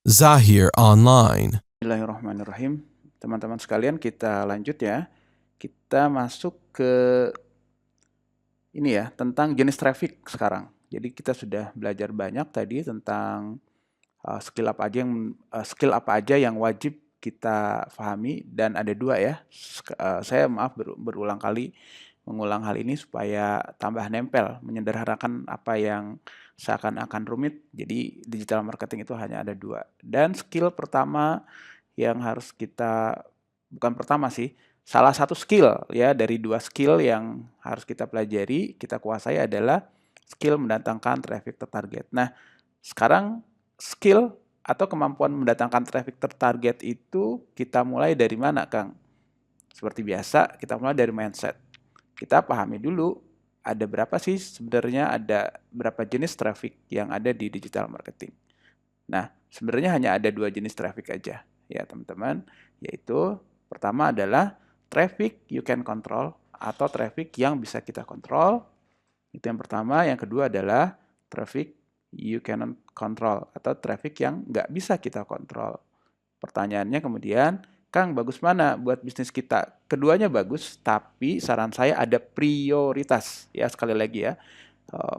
Zahir Online. Bismillahirrahmanirrahim. Teman-teman sekalian, kita lanjut ya. Kita masuk ke ini ya, tentang jenis traffic sekarang. Jadi kita sudah belajar banyak tadi tentang skill apa aja yang wajib kita pahami, dan ada dua ya. Saya maaf berulang kali mengulang hal ini supaya tambah nempel, menyederhanakan apa yang seakan-akan rumit. Jadi digital marketing itu hanya ada dua. Dan skill pertama yang harus kita, bukan pertama sih, salah satu skill ya dari dua skill yang harus kita pelajari, kita kuasai adalah skill mendatangkan traffic tertarget. Nah, sekarang skill atau kemampuan mendatangkan traffic tertarget itu kita mulai dari mana, Kang? Seperti biasa, kita mulai dari mindset. Kita pahami dulu ada berapa sih sebenarnya, ada berapa jenis traffic yang ada di digital marketing. Nah, sebenarnya hanya ada dua jenis traffic aja ya teman-teman, yaitu pertama adalah traffic you can control atau traffic yang bisa kita kontrol. Itu yang pertama. Yang kedua adalah traffic you cannot control atau traffic yang nggak bisa kita kontrol. Pertanyaannya kemudian, Kang, bagus mana buat bisnis kita? Keduanya bagus, tapi saran saya ada prioritas. Ya, sekali lagi ya,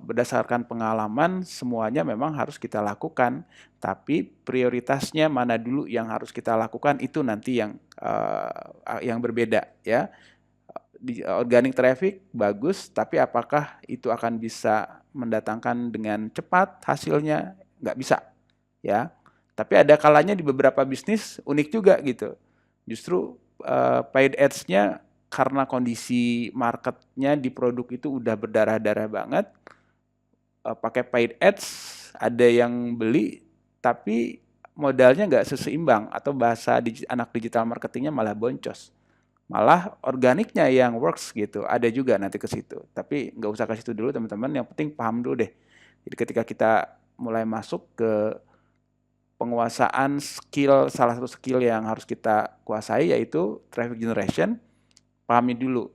berdasarkan pengalaman semuanya memang harus kita lakukan, tapi prioritasnya mana dulu yang harus kita lakukan itu nanti yang berbeda ya. Di organic traffic bagus, tapi apakah itu akan bisa mendatangkan dengan cepat hasilnya? Nggak bisa ya. Tapi ada kalanya di beberapa bisnis unik juga gitu. Justru paid ads-nya karena kondisi marketnya di produk itu udah berdarah-darah banget, pakai paid ads, ada yang beli, tapi modalnya nggak seseimbang, atau bahasa anak digital marketingnya malah boncos. Malah organiknya yang works gitu, ada juga nanti ke situ. Tapi nggak usah ke situ dulu teman-teman, yang penting paham dulu deh. Jadi ketika kita mulai masuk ke penguasaan skill, salah satu skill yang harus kita kuasai yaitu traffic generation, pahami dulu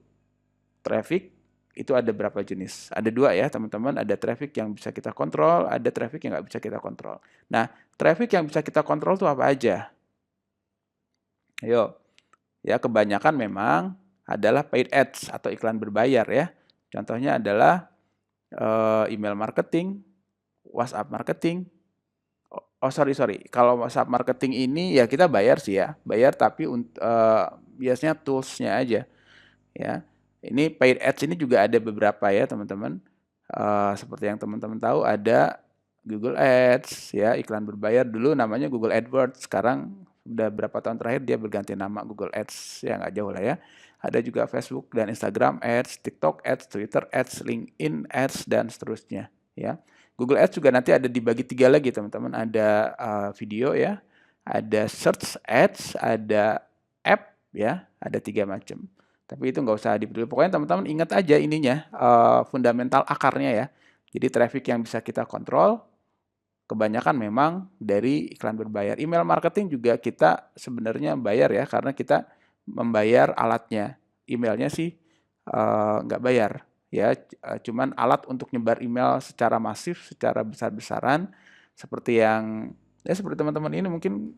traffic itu ada berapa jenis. Ada dua ya teman-teman, ada traffic yang bisa kita kontrol, ada traffic yang nggak bisa kita kontrol. Nah, traffic yang bisa kita kontrol itu apa aja? Ayo, ya kebanyakan memang adalah paid ads atau iklan berbayar ya. Contohnya adalah email marketing, WhatsApp marketing. Oh sorry, kalau WhatsApp marketing ini ya kita bayar sih ya, bayar, tapi biasanya toolsnya aja ya. Ini paid ads ini juga ada beberapa ya teman-teman. Seperti yang teman-teman tahu ada Google Ads ya, iklan berbayar. Dulu namanya Google AdWords, sekarang udah berapa tahun terakhir dia berganti nama Google Ads ya, nggak jauh lah ya. Ada juga Facebook dan Instagram Ads, TikTok Ads, Twitter Ads, LinkedIn Ads, dan seterusnya ya. Google Ads juga nanti ada dibagi tiga lagi teman-teman, ada video ya, ada search ads, ada app ya, ada tiga macam. Tapi itu nggak usah dipeduli. Pokoknya teman-teman ingat aja ininya, fundamental akarnya ya. Jadi traffic yang bisa kita kontrol, kebanyakan memang dari iklan berbayar. Email marketing juga kita sebenarnya bayar ya, karena kita membayar alatnya. Emailnya sih nggak bayar ya, cuman alat untuk nyebar email secara masif, secara besar-besaran, seperti yang ya seperti teman-teman ini mungkin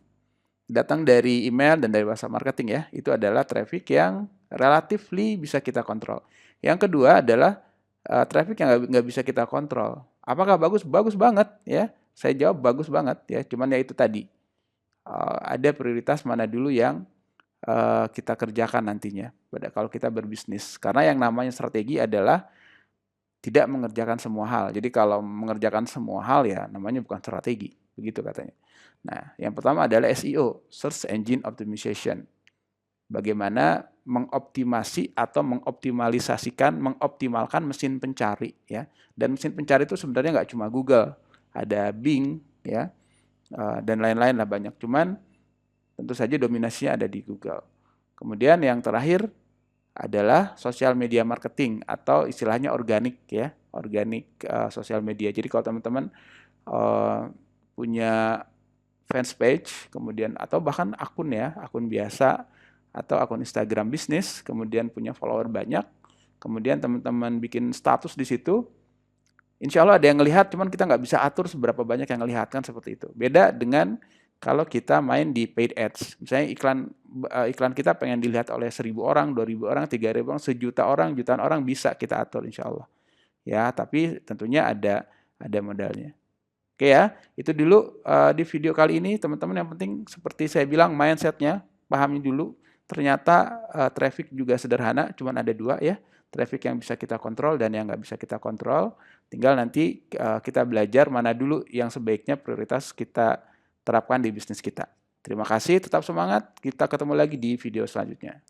datang dari email dan dari WhatsApp marketing ya, itu adalah traffic yang relatively bisa kita kontrol. Yang kedua adalah traffic yang nggak bisa kita kontrol. Apakah bagus? Bagus banget ya. Saya jawab bagus banget ya. Cuman ya itu tadi, ada prioritas mana dulu yang kita kerjakan nantinya pada kalau kita berbisnis. Karena yang namanya strategi adalah tidak mengerjakan semua hal. Jadi kalau mengerjakan semua hal ya namanya bukan strategi, begitu katanya. Nah, yang pertama adalah SEO, Search Engine Optimization. Bagaimana mengoptimasi atau mengoptimalkan mesin pencari ya. Dan mesin pencari itu sebenarnya nggak cuma Google, ada Bing ya, dan lain-lain lah banyak. Cuman tentu saja dominasinya ada di Google. Kemudian yang terakhir adalah social media marketing atau istilahnya organik ya, organik sosial media. Jadi kalau teman-teman punya fans page, kemudian atau bahkan akun ya, akun biasa atau akun Instagram bisnis, kemudian punya follower banyak, kemudian teman-teman bikin status di situ, insya Allah ada yang ngelihat, cuman kita nggak bisa atur seberapa banyak yang ngelihat kan, seperti itu. Beda dengan kalau kita main di paid ads. Misalnya iklan kita pengen dilihat oleh 1.000 orang, 2.000 orang, 3.000 orang, 1 juta orang, jutaan orang, bisa kita atur insya Allah. Ya, tapi tentunya ada modalnya. Oke ya, itu dulu di video kali ini teman-teman. Yang penting seperti saya bilang, mindsetnya pahami dulu. Ternyata traffic juga sederhana, cuma ada 2 ya. Traffic yang bisa kita kontrol dan yang nggak bisa kita kontrol. Tinggal nanti kita belajar mana dulu yang sebaiknya prioritas kita terapkan di bisnis kita. Terima kasih, tetap semangat. Kita ketemu lagi di video selanjutnya.